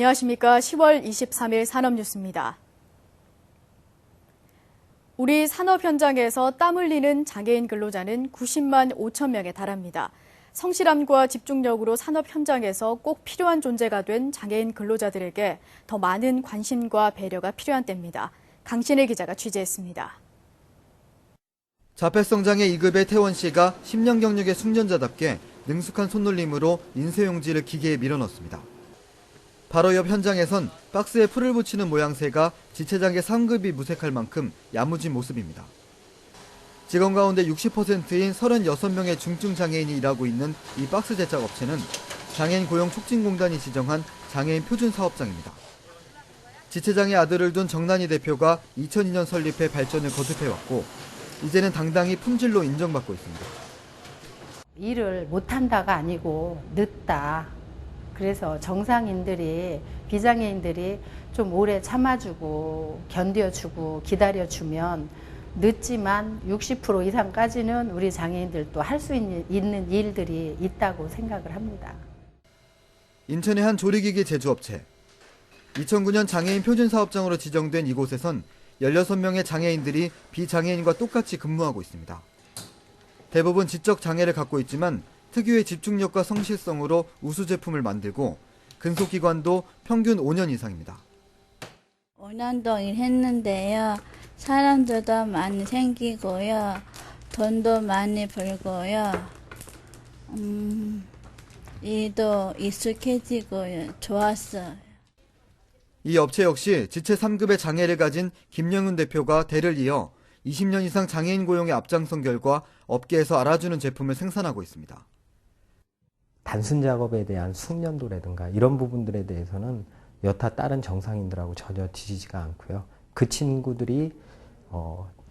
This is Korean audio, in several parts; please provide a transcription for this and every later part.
안녕하십니까. 10월 23일 산업뉴스입니다. 우리 산업 현장에서 땀 흘리는 장애인 근로자는 90만 5천 명에 달합니다. 성실함과 집중력으로 산업 현장에서 꼭 필요한 존재가 된 장애인 근로자들에게 더 많은 관심과 배려가 필요한 때입니다. 강신혜 기자가 취재했습니다. 자폐성장애 2급의 태원 씨가 10년 경력의 숙련자답게 능숙한 손놀림으로 인쇄용지를 기계에 밀어넣습니다. 바로 옆 현장에선 박스에 풀을 붙이는 모양새가 지체장애 3급이 무색할 만큼 야무진 모습입니다. 직원 가운데 60%인 36명의 중증 장애인이 일하고 있는 이 박스 제작 업체는 장애인 고용 촉진공단이 지정한 장애인 표준 사업장입니다. 지체장애 아들을 둔 정난희 대표가 2002년 설립해 발전을 거듭해왔고 이제는 당당히 품질로 인정받고 있습니다. 일을 못한다가 아니고 늦다. 그래서 정상인들이, 비장애인들이 좀 오래 참아주고 견뎌주고 기다려주면 늦지만 60% 이상까지는 우리 장애인들도 할 수 있는 일들이 있다고 생각을 합니다. 인천의 한 조리기기 제조업체. 2009년 장애인 표준사업장으로 지정된 이곳에선 16명의 장애인들이 비장애인과 똑같이 근무하고 있습니다. 대부분 지적 장애를 갖고 있지만 특유의 집중력과 성실성으로 우수 제품을 만들고 근속기간도 평균 5년 이상입니다. 5년 동안 일했는데요. 사람들도 많이 생기고요. 돈도 많이 벌고요. 일도 익숙해지고요. 좋았어요. 이 업체 역시 지체 3급의 장애를 가진 김영훈 대표가 대를 이어 20년 이상 장애인 고용에 앞장선 결과 업계에서 알아주는 제품을 생산하고 있습니다. 단순 작업에 대한 숙련도라든가 이런 부분들에 대해서는 여타 다른 정상인들하고 전혀 뒤지지가 않고요. 그 친구들이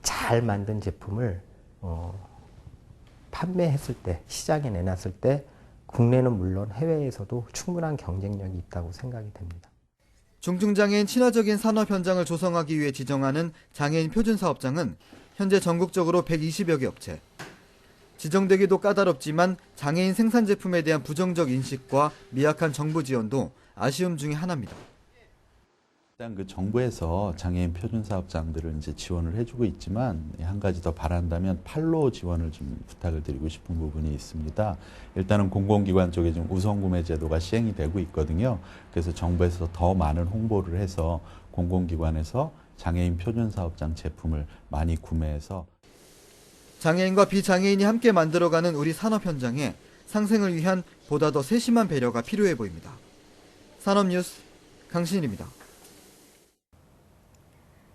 잘 만든 제품을 판매했을 때, 시장에 내놨을 때 국내는 물론 해외에서도 충분한 경쟁력이 있다고 생각이 됩니다. 중증장애인 친화적인 산업 현장을 조성하기 위해 지정하는 장애인 표준사업장은 현재 전국적으로 120여 개 업체. 지정되기도 까다롭지만 장애인 생산 제품에 대한 부정적 인식과 미약한 정부 지원도 아쉬움 중에 하나입니다. 일단 그 정부에서 장애인 표준 사업장들을 이제 지원을 해주고 있지만 한 가지 더 바란다면 판로 지원을 좀 부탁을 드리고 싶은 부분이 있습니다. 일단은 공공기관 쪽에 좀 우선구매 제도가 시행이 되고 있거든요. 그래서 정부에서 더 많은 홍보를 해서 공공기관에서 장애인 표준 사업장 제품을 많이 구매해서 장애인과 비장애인이 함께 만들어가는 우리 산업 현장에 상생을 위한 보다 더 세심한 배려가 필요해 보입니다. 산업뉴스 강신일입니다.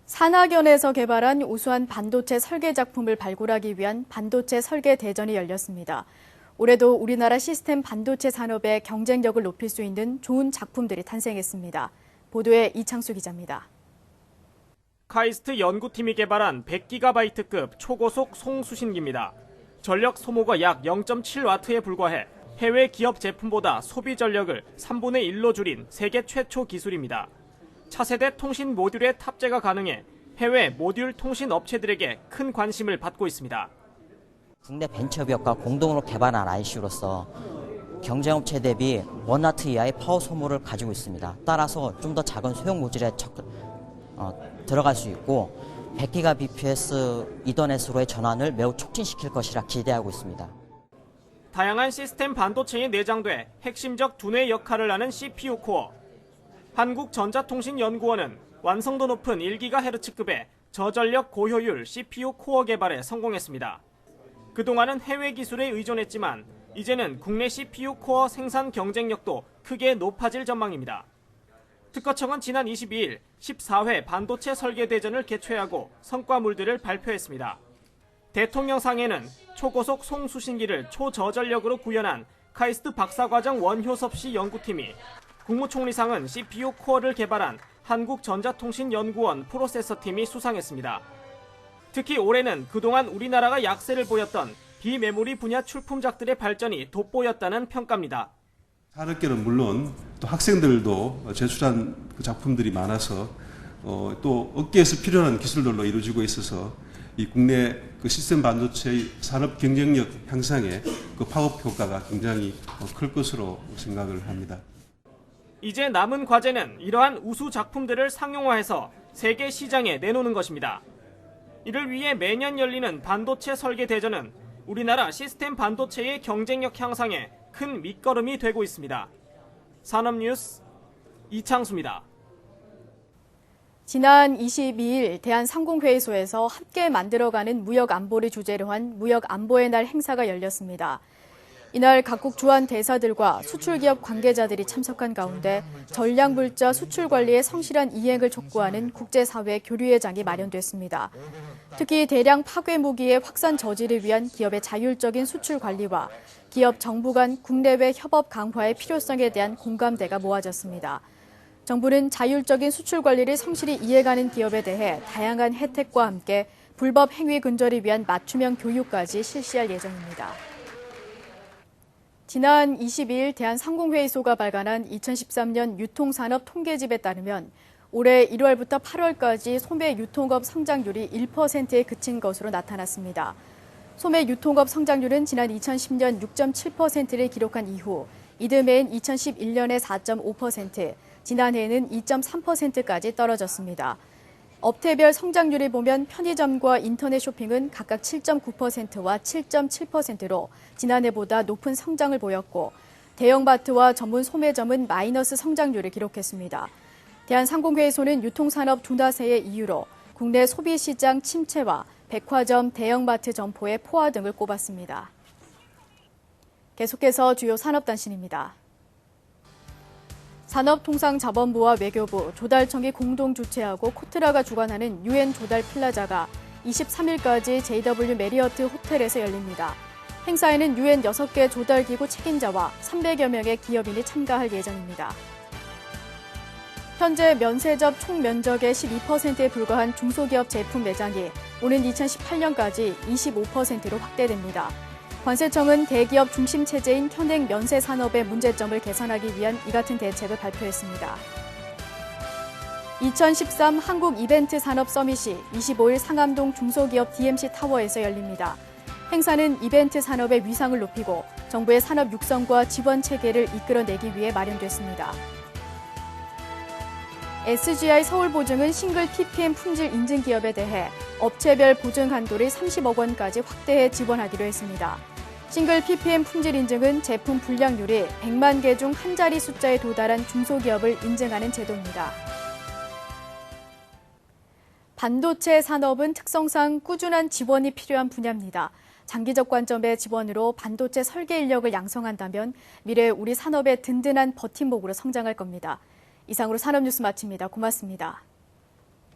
산학연에서 개발한 우수한 반도체 설계 작품을 발굴하기 위한 반도체 설계 대전이 열렸습니다. 올해도 우리나라 시스템 반도체 산업의 경쟁력을 높일 수 있는 좋은 작품들이 탄생했습니다. 보도에 이창수 기자입니다. 카이스트 연구팀이 개발한 100GB급 초고속 송수신기입니다. 전력 소모가 약 0.7W에 불과해 해외 기업 제품보다 소비 전력을 3분의 1로 줄인 세계 최초 기술입니다. 차세대 통신 모듈의 탑재가 가능해 해외 모듈 통신 업체들에게 큰 관심을 받고 있습니다. 국내 벤처기업과 공동으로 개발한 IC로서 경쟁업체 대비 1W 이하의 파워 소모를 가지고 있습니다. 따라서 좀 더 작은 소형 모듈에 들어갈 수 있고 100GBps 이더넷으로의 전환을 매우 촉진시킬 것이라 기대하고 있습니다. 다양한 시스템 반도체에 내장돼 핵심적 두뇌 역할을 하는 CPU 코어. 한국전자통신연구원은 완성도 높은 1GHz급의 저전력 고효율 CPU 코어 개발에 성공했습니다. 그동안은 해외 기술에 의존했지만 이제는 국내 CPU 코어 생산 경쟁력도 크게 높아질 전망입니다. 특허청은 지난 22일 14회 반도체 설계 대전을 개최하고 성과물들을 발표했습니다. 대통령상에는 초고속 송수신기를 초저전력으로 구현한 카이스트 박사과정 원효섭씨 연구팀이, 국무총리상은 CPU 코어를 개발한 한국전자통신연구원 프로세서팀이 수상했습니다. 특히 올해는 그동안 우리나라가 약세를 보였던 비메모리 분야 출품작들의 발전이 돋보였다는 평가입니다. 산업계는 물론 또 학생들도 제출한 작품들이 많아서 또 업계에서 필요한 기술들로 이루어지고 있어서 이 국내 그 시스템 반도체의 산업 경쟁력 향상에 그 파급 효과가 굉장히 클 것으로 생각을 합니다. 이제 남은 과제는 이러한 우수 작품들을 상용화해서 세계 시장에 내놓는 것입니다. 이를 위해 매년 열리는 반도체 설계 대전은 우리나라 시스템 반도체의 경쟁력 향상에 큰 밑거름이 되고 있습니다. 산업뉴스 이창수입니다. 지난 22일 대한상공회의소에서 함께 만들어가는 무역안보를 주제로 한 무역안보의 날 행사가 열렸습니다. 이날 각국 주한 대사들과 수출기업 관계자들이 참석한 가운데 전략물자 수출 관리의 성실한 이행을 촉구하는 국제사회 교류회장이 마련됐습니다. 특히 대량 파괴 무기의 확산 저지를 위한 기업의 자율적인 수출 관리와 기업 정부 간 국내외 협업 강화의 필요성에 대한 공감대가 모아졌습니다. 정부는 자율적인 수출 관리를 성실히 이해가는 기업에 대해 다양한 혜택과 함께 불법 행위 근절을 위한 맞춤형 교육까지 실시할 예정입니다. 지난 22일 대한상공회의소가 발간한 2013년 유통산업 통계집에 따르면 올해 1월부터 8월까지 소매 유통업 성장률이 1%에 그친 것으로 나타났습니다. 소매 유통업 성장률은 지난 2010년 6.7%를 기록한 이후 이듬해인 2011년에 4.5%, 지난해에는 2.3%까지 떨어졌습니다. 업태별 성장률을 보면 편의점과 인터넷 쇼핑은 각각 7.9%와 7.7%로 지난해보다 높은 성장을 보였고 대형마트와 전문 소매점은 마이너스 성장률을 기록했습니다. 대한상공회의소는 유통산업 둔화세의 이유로 국내 소비시장 침체와 백화점, 대형마트 점포의 포화 등을 꼽았습니다. 계속해서 주요 산업단신입니다. 산업통상자원부와 외교부, 조달청이 공동 주최하고 코트라가 주관하는 UN 조달 플라자가 23일까지 JW 메리어트 호텔에서 열립니다. 행사에는 UN 6개 조달기구 책임자와 300여 명의 기업인이 참가할 예정입니다. 현재 면세점 총 면적의 12%에 불과한 중소기업 제품 매장이 오는 2018년까지 25%로 확대됩니다. 관세청은 대기업 중심 체제인 현행 면세 산업의 문제점을 개선하기 위한 이 같은 대책을 발표했습니다. 2013 한국 이벤트 산업 서밋이 25일 상암동 중소기업 DMC 타워에서 열립니다. 행사는 이벤트 산업의 위상을 높이고 정부의 산업 육성과 지원 체계를 이끌어내기 위해 마련됐습니다. SGI 서울보증은 싱글 PPM 품질 인증 기업에 대해 업체별 보증 한도를 30억 원까지 확대해 지원하기로 했습니다. 싱글 PPM 품질 인증은 제품 불량률이 100만 개 중 한 자리 숫자에 도달한 중소기업을 인증하는 제도입니다. 반도체 산업은 특성상 꾸준한 지원이 필요한 분야입니다. 장기적 관점의 지원으로 반도체 설계 인력을 양성한다면 미래 우리 산업의 든든한 버팀목으로 성장할 겁니다. 이상으로 산업뉴스 마칩니다. 고맙습니다.